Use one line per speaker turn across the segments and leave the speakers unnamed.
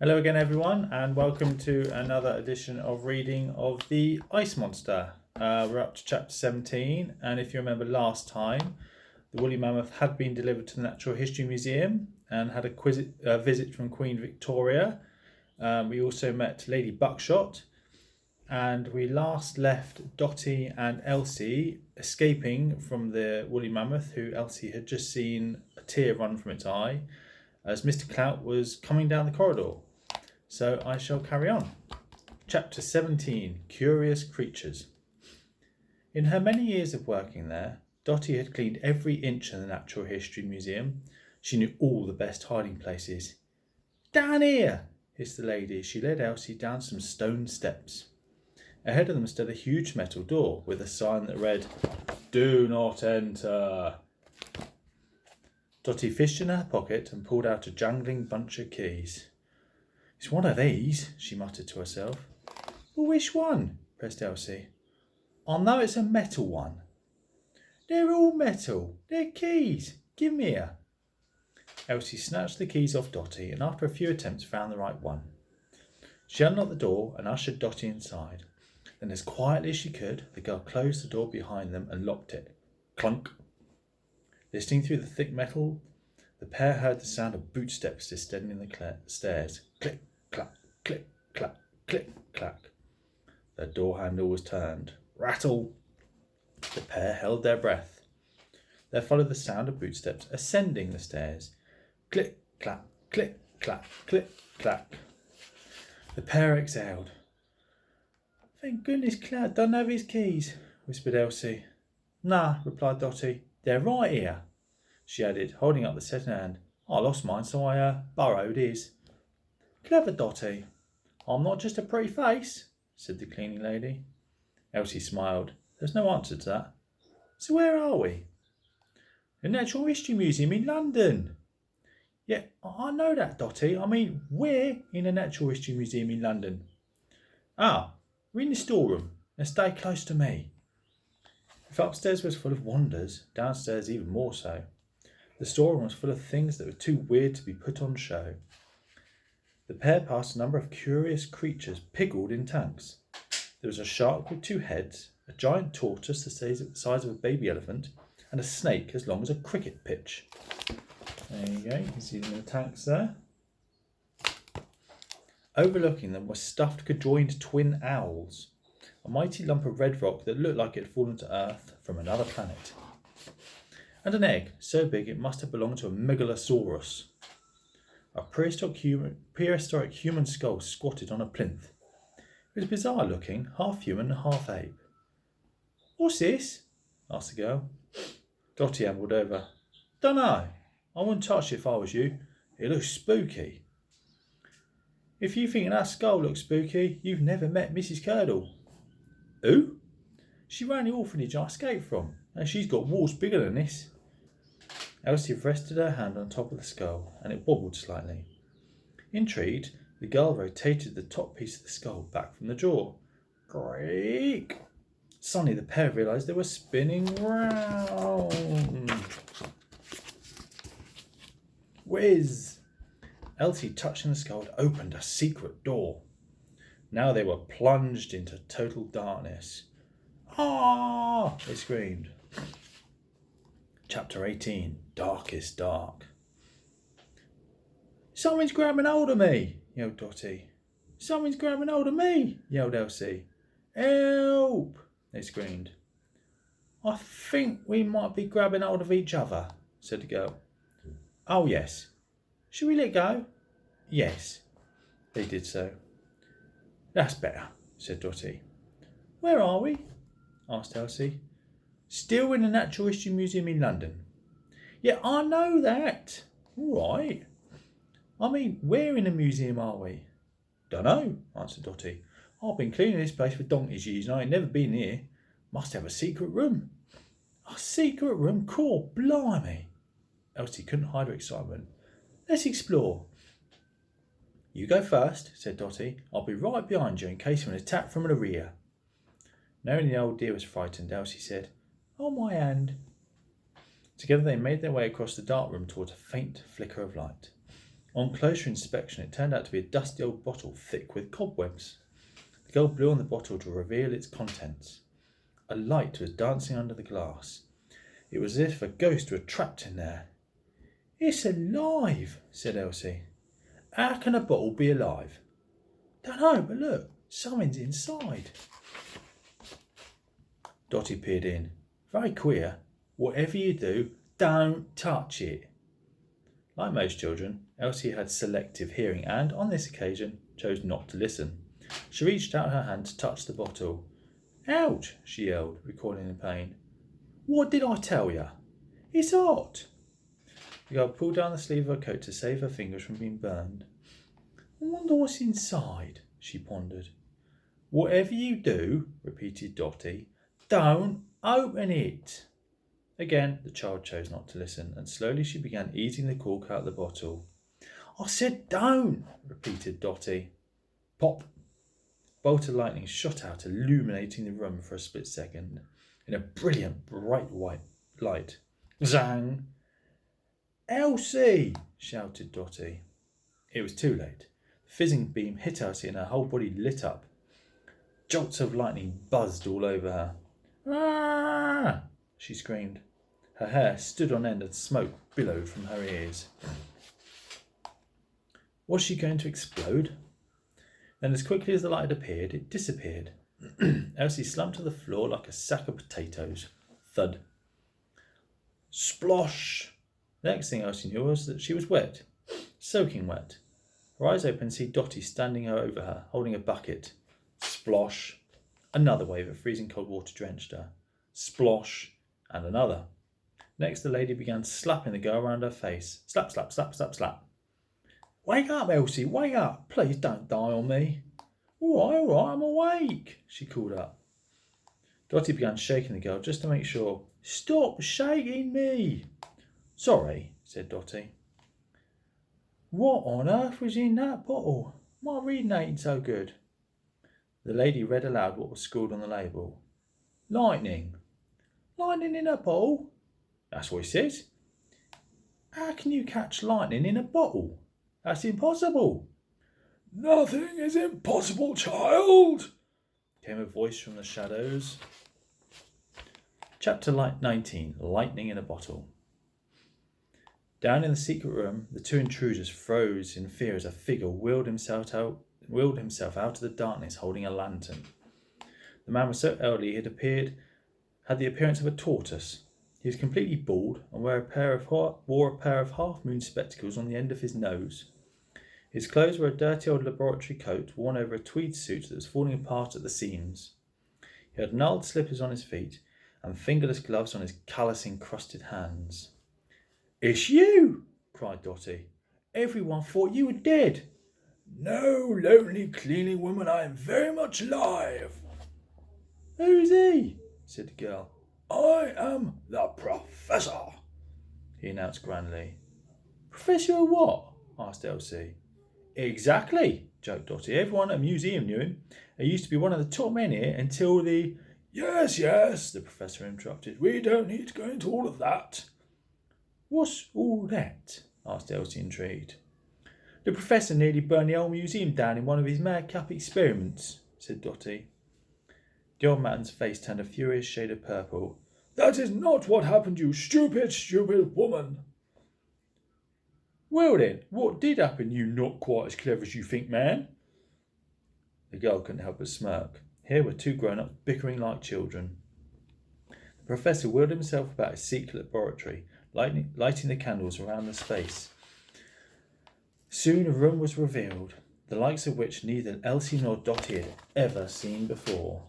Hello again everyone, and welcome to another edition of reading of The Ice Monster. We're up to chapter 17, and if you remember last time, the woolly mammoth had been delivered to the Natural History Museum and had a visit from Queen Victoria. We also met Lady Buckshot, and we last left Dotty and Elsie escaping from the woolly mammoth, who Elsie had just seen a tear run from its eye, as Mr. Clout was coming down the corridor. So I shall carry on. Chapter 17, Curious Creatures. In her many years of working there, Dotty had cleaned every inch of the Natural History Museum. She knew all the best hiding places. "Down here!" hissed the lady as she led Elsie down some stone steps. Ahead of them stood a huge metal door with a sign that read, "Do not enter." Dotty fished in her pocket and pulled out a jangling bunch of keys. "It's one of these," she muttered to herself. "Well, which one?" pressed Elsie. "I know it's a metal one." "They're all metal. They're keys. Give me here." Elsie snatched the keys off Dotty and after a few attempts found the right one. She unlocked the door and ushered Dotty inside. Then as quietly as she could, the girl closed the door behind them and locked it. Clunk. Listening through the thick metal, the pair heard the sound of bootsteps descending the stairs. Click, clack, click, clack, click, clack. The door handle was turned. Rattle! The pair held their breath. There followed the sound of bootsteps ascending the stairs. Click, clack, click, clack, click, clack. The pair exhaled. "Thank goodness Clout doesn't have his keys," whispered Elsie. "Nah," replied Dotty. "They're right here," she added, holding up the set in her hand. "I lost mine, so I borrowed his." "Clever, Dotty." "I'm not just a pretty face," said the cleaning lady. Elsie smiled. There's no answer to that. "So where are we?" "The Natural History Museum in London." "Yeah, I know that, Dotty. I mean, we're in the Natural History Museum in London." "Ah, we're in the storeroom. Now stay close to me." If upstairs was full of wonders, downstairs even more so. The storeroom was full of things that were too weird to be put on show. The pair passed a number of curious creatures pickled in tanks. There was a shark with two heads, a giant tortoise the size of a baby elephant, and a snake as long as a cricket pitch. There you go, you can see them in the tanks there. Overlooking them were stuffed, conjoined twin owls, a mighty lump of red rock that looked like it had fallen to Earth from another planet, and an egg so big it must have belonged to a megalosaurus. A prehistoric human skull squatted on a plinth. It was bizarre looking, half human and half ape. "What's this?" asked the girl. Dotty ambled over. "Dunno. I wouldn't touch it if I was you. It looks spooky." "If you think that skull looks spooky, you've never met Mrs. Curdle." "Who?" "She ran the orphanage I escaped from, and she's got walls bigger than this." Elsie rested her hand on top of the skull, and it wobbled slightly. Intrigued, the girl rotated the top piece of the skull back from the jaw. Creak! Suddenly the pair realised they were spinning round. Whiz! Elsie, touching the skull, had opened a secret door. Now they were plunged into total darkness. "Ah!" they screamed. Chapter 18, Darkest Dark. "Something's grabbing hold of me," yelled Dotty. "Something's grabbing hold of me," yelled Elsie. "Help!" they screamed. "I think we might be grabbing hold of each other," said the girl. "Oh, yes. Shall we let go?" "Yes." They did so. "That's better," said Dotty. "Where are we?" asked Elsie. "Still in the Natural History Museum in London." "Yeah, I know that." "All right. I mean, where in the museum are we?" "Dunno," answered Dotty. "I've been cleaning this place for donkey's years and I ain't never been here. Must have a secret room." "A secret room? Cool, blimey." Elsie couldn't hide her excitement. "Let's explore." "You go first," said Dotty. "I'll be right behind you in case of an attack from the rear." Knowing the old dear was frightened, Elsie said, "On my hand." Together they made their way across the dark room towards a faint flicker of light. On closer inspection, it turned out to be a dusty old bottle thick with cobwebs. The girl blew on the bottle to reveal its contents. A light was dancing under the glass. It was as if a ghost were trapped in there. "It's alive," said Elsie. "How can a bottle be alive?" "Dunno, but look, something's inside." Dotty peered in. "Very queer. Whatever you do, don't touch it." Like most children, Elsie had selective hearing and, on this occasion, chose not to listen. She reached out her hand to touch the bottle. "Ouch!" she yelled, recoiling in pain. "What did I tell you? It's hot." The girl pulled down the sleeve of her coat to save her fingers from being burned. "I wonder what's inside," she pondered. "Whatever you do," repeated Dotty, "don't open it." Again, the child chose not to listen, and slowly she began easing the cork out of the bottle. "I said don't," repeated Dotty. Pop! A bolt of lightning shot out, illuminating the room for a split second in a brilliant, bright white light. Zang! "Elsie!" shouted Dotty. It was too late. The fizzing beam hit Elsie and her whole body lit up. Jolts of lightning buzzed all over her. "Ah!" she screamed. Her hair stood on end and smoke billowed from her ears. Was she going to explode? Then, as quickly as the light had appeared, it disappeared. Elsie slumped to the floor like a sack of potatoes. Thud. Splosh! The next thing Elsie knew was that she was wet, soaking wet. Her eyes open to see Dotty standing over her, holding a bucket. Splosh! Another wave of freezing cold water drenched her. Splosh! And another. Next, the lady began slapping the girl round her face. Slap, slap, slap, slap, slap. "Wake up, Elsie, wake up. Please don't die on me." All right, I'm awake," she called up. Dotty began shaking the girl just to make sure. "Stop shaking me." "Sorry," said Dotty. "What on earth was in that bottle? My reading ain't so good." The lady read aloud what was scrawled on the label. "Lightning." "Lightning in a bottle?" "That's what it says." "How can you catch lightning in a bottle? That's impossible." "Nothing is impossible, child," came a voice from the shadows. Chapter 19. Lightning in a Bottle. Down in the secret room, the two intruders froze in fear as a figure wheeled himself out of the darkness holding a lantern. The man was so elderly he had the appearance of a tortoise. He was completely bald and wore a pair of half-moon spectacles on the end of his nose. His clothes were a dirty old laboratory coat worn over a tweed suit that was falling apart at the seams. He had gnarled slippers on his feet and fingerless gloves on his callus-encrusted hands. "It's you!" cried Dotty. "Everyone thought you were dead." "No, lonely cleaning woman, I am very much alive." "Who's he?" said the girl. "I am the Professor," he announced grandly. "Professor of what?" asked Elsie. "Exactly," joked Dotty. "Everyone at the museum knew him. He used to be one of the top men here until the—" Yes, the Professor interrupted. "We don't need to go into all of that." "What's all that?" asked Elsie, intrigued. "The Professor nearly burned the whole museum down in one of his madcap experiments," said Dotty. The old man's face turned a furious shade of purple. "That is not what happened, you stupid, stupid woman." "Well then, what did happen, you not quite as clever as you think, man?" The girl couldn't help but smirk. Here were two grown-ups bickering like children. The Professor wheeled himself about his secret laboratory, lighting the candles around the space. Soon a room was revealed, the likes of which neither Elsie nor Dotty had ever seen before.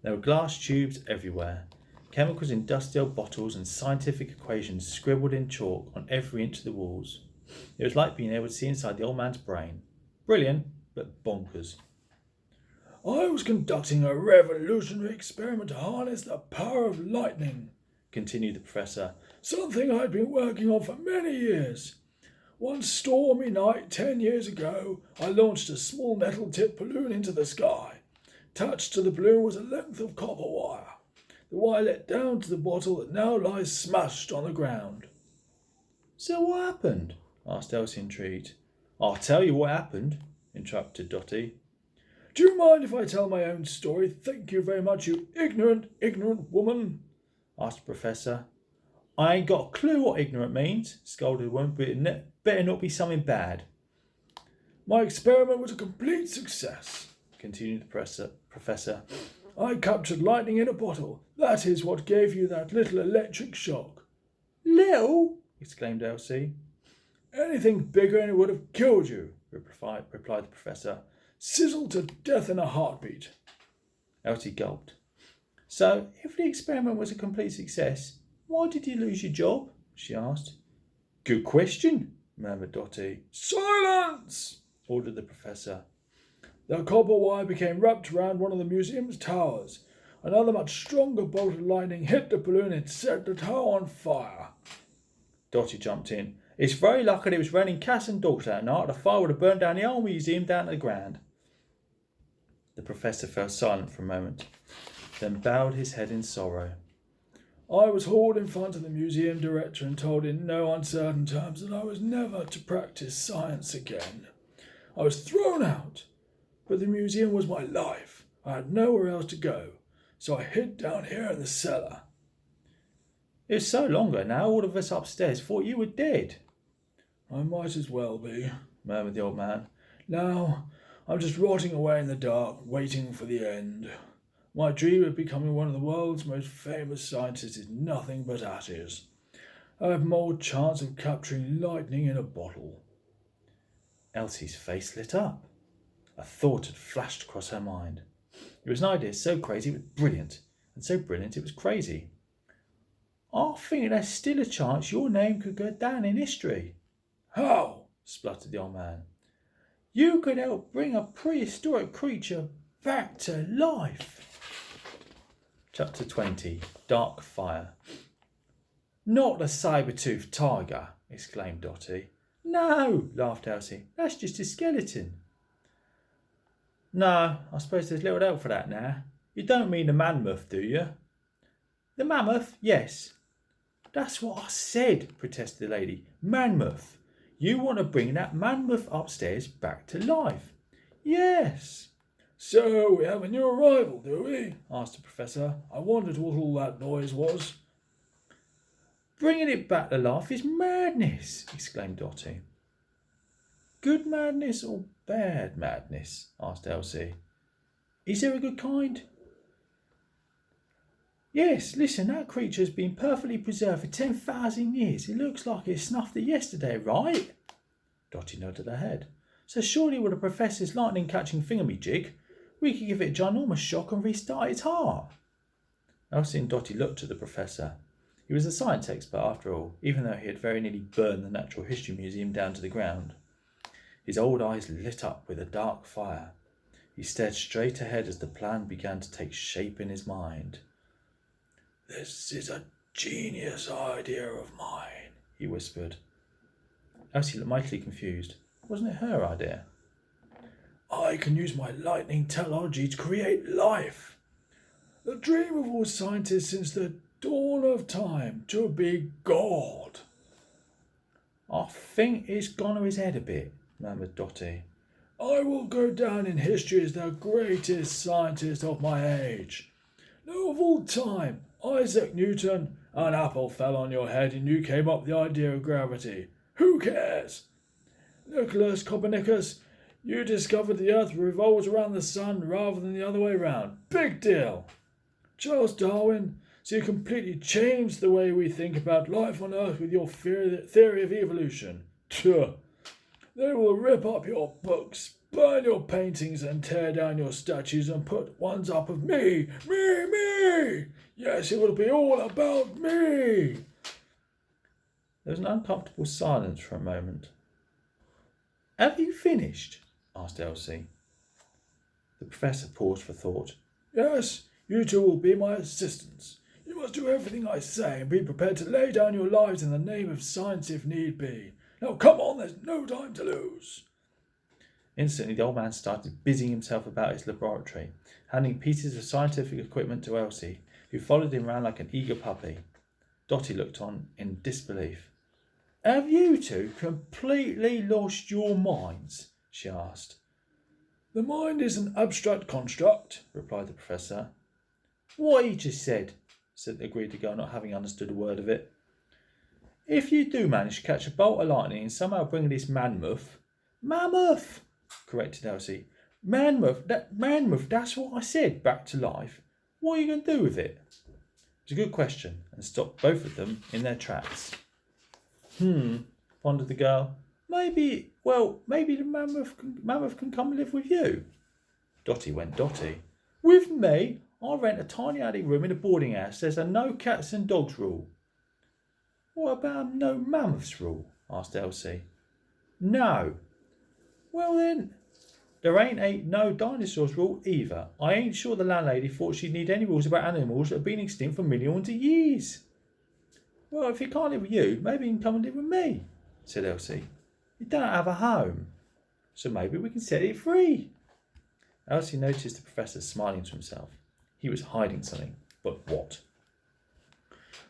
There were glass tubes everywhere, chemicals in dusty old bottles, and scientific equations scribbled in chalk on every inch of the walls. It was like being able to see inside the old man's brain. Brilliant, but bonkers. "I was conducting a revolutionary experiment to harness the power of lightning," continued the Professor. "Something I'd been working on for many years. One stormy night 10 years ago, I launched a small metal-tipped balloon into the sky. Attached to the balloon was a length of copper wire.
the wire let down to the bottle that now lies smashed on the ground.
So what happened? Asked Elsie, intrigued. I'll tell you what happened, interrupted Dotty.
Do you mind if I tell my own story? Thank you very much, you ignorant woman,
asked the Professor. I ain't got a clue what ignorant means, scolded the woman, but it better not be something bad.
My experiment was a complete success,
continued the Professor.
I captured lightning in a bottle. That is what gave you that little electric shock.
Little? Exclaimed Elsie.
Anything bigger and it would have killed you, replied the Professor. Sizzled to death in a heartbeat.
Elsie gulped. So, if the experiment was a complete success, why did you lose your job? She asked. Good question, murmured Dotty.
Silence! Ordered the Professor. The copper wire became wrapped around one of the museum's towers. Another much stronger bolt of lightning hit the balloon and set the tower on fire.
Dotty jumped in. It's very lucky it was raining cats and dogs that night. The fire would have burned down the whole museum down to the ground. The Professor fell silent for a moment, then bowed his head in sorrow. I was hauled in front of the museum director and told in no uncertain terms that I was never to practice science again. I was thrown out, but the museum was my life. I had nowhere else to go, so I hid down here in the cellar. It was so long ago now, all of us upstairs thought you were dead. I might as well be, murmured the old man. Now, I'm just rotting away in the dark, waiting for the end. My dream of becoming one of the world's most famous scientists is nothing but ashes. I have more chance of capturing lightning in a bottle. Elsie's face lit up. A thought had flashed across her mind. It was an idea so crazy it was brilliant, and so brilliant it was crazy. I think there's still a chance your name could go down in history. How? Spluttered the old man. You could help bring a prehistoric creature back to life. Chapter 20. Dark Fire. Not the saber-toothed tiger, exclaimed Dotty. No, laughed Elsie. That's just a skeleton. No, I suppose there's little help for that now. You don't mean the mammoth, do you? The mammoth, yes. That's what I said, protested the lady. Mammoth. You want to bring that mammoth upstairs back to life? Yes. So we have a new arrival, do we? Asked the Professor. I wondered what all that noise was. Bringing it back to life is madness, exclaimed Dotty. Good madness or bad madness? Asked Elsie. Is there a good kind? Yes, listen, that creature's been perfectly preserved for 10,000 years. It looks like it snuffed it yesterday, right? Dotty nodded her head. So surely with the Professor's lightning-catching thingamajig, we could give it a ginormous shock and restart its heart. Elsie and Dotty looked at the Professor. He was a science expert after all, even though he had very nearly burned the Natural History Museum down to the ground. His old eyes lit up with a dark fire. He stared straight ahead as the plan began to take shape in his mind. This is a genius idea of mine, he whispered. Elsie looked mightily confused. Wasn't it her idea? I can use my lightning technology to create life. The dream of all scientists since the dawn of time, to be God. I think it's gone to his head a bit, murmured Dotty. I will go down in history as the greatest scientist of my age. No, of all time. Isaac Newton, an apple fell on your head and you came up with the idea of gravity. Who cares? Nicholas Copernicus, you discovered the Earth revolves around the sun rather than the other way round. Big deal. Charles Darwin, so you completely changed the way we think about life on Earth with your theory of evolution. Tuh. They will rip up your books, burn your paintings and tear down your statues and put ones up of me. Me! Yes, it will be all about me. There was an uncomfortable silence for a moment. Have you finished? Asked Elsie. The Professor paused for thought. Yes, you two will be my assistants. You must do everything I say and be prepared to lay down your lives in the name of science if need be. Now come on, there's no time to lose. Instantly the old man started busying himself about his laboratory, handing pieces of scientific equipment to Elsie, who followed him round like an eager puppy. Dotty looked on in disbelief. Have you two completely lost your minds? She asked.
The mind is an abstract construct, replied the professor.
What he just said, agreed the girl, not having understood a word of it. If you do manage to catch a bolt of lightning and somehow bring this mammoth, corrected Elsie. Mammoth, that's what I said, back to life. What are you going to do with it? It's a good question, and stopped both of them in their tracks. Pondered the girl. Maybe the mammoth can come and live with you. Dotty went dotty. With me? I rent a tiny attic room in a boarding house. There's a no cats and dogs rule. What about no mammoths rule? Asked Elsie. No. Well then, there ain't no dinosaurs rule either. I ain't sure the landlady thought she'd need any rules about animals that have been extinct for millions of years. Well, if he can't live with you, maybe he can come and live with me, said Elsie. You don't have a home, so maybe we can set it free. Elsie noticed the professor smiling to himself. He was hiding something, but what?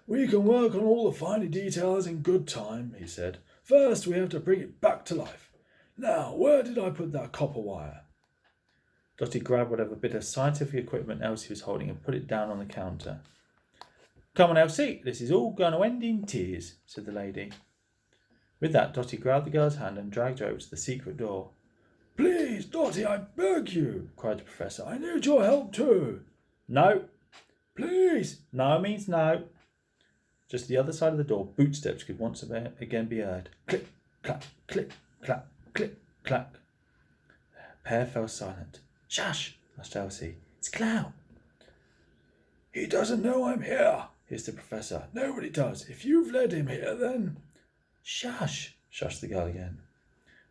We can work on all the finer details in good time, he said. First, we have to bring it back to life. Now, where did I put that copper wire?
Dotty grabbed whatever bit of scientific equipment Elsie was holding and put it down on the counter. Come on, Elsie, this is all going to end in tears, said the lady. With that, Dotty grabbed the girl's hand and dragged her over to the secret door.
Please, Dotty, I beg you, cried the professor. I need your help too.
No.
Please.
No means no. Just the other side of the door, bootsteps could once again be heard. Click, clack, click, clack, click, clack. The pair fell silent. Shush, asked Elsie. It's Clout.
He doesn't know I'm here, hissed the professor. Nobody does. If you've led him here, then...
Shush, shushed the girl again.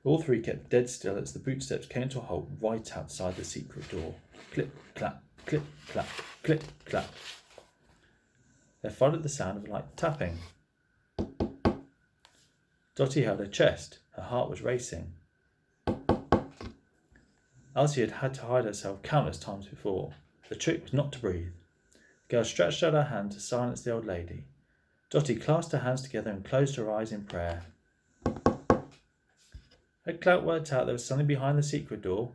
All three kept dead still as the bootsteps came to a halt right outside the secret door. Click, clack, click, clack, click, clack. There followed the sound of light tapping. Dotty held her chest. Her heart was racing. Elsie had had to hide herself countless times before. The trick was not to breathe. The girl stretched out her hand to silence the old lady. Dotty clasped her hands together and closed her eyes in prayer. Had Clout worked out there was something behind the secret door?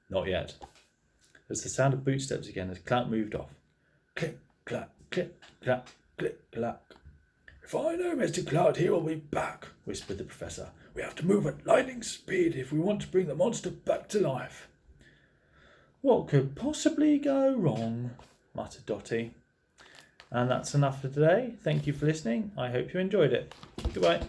Not yet. There was the sound of bootsteps again as Clout moved off. Click, clack, click, clack, click, clack.
If I know Mr. Clout, he will be back, whispered the professor. We have to move at lightning speed if we want to bring the monster back to life.
What could possibly go wrong? Muttered Dotty. And that's enough for today. Thank you for listening. I hope you enjoyed it. Goodbye.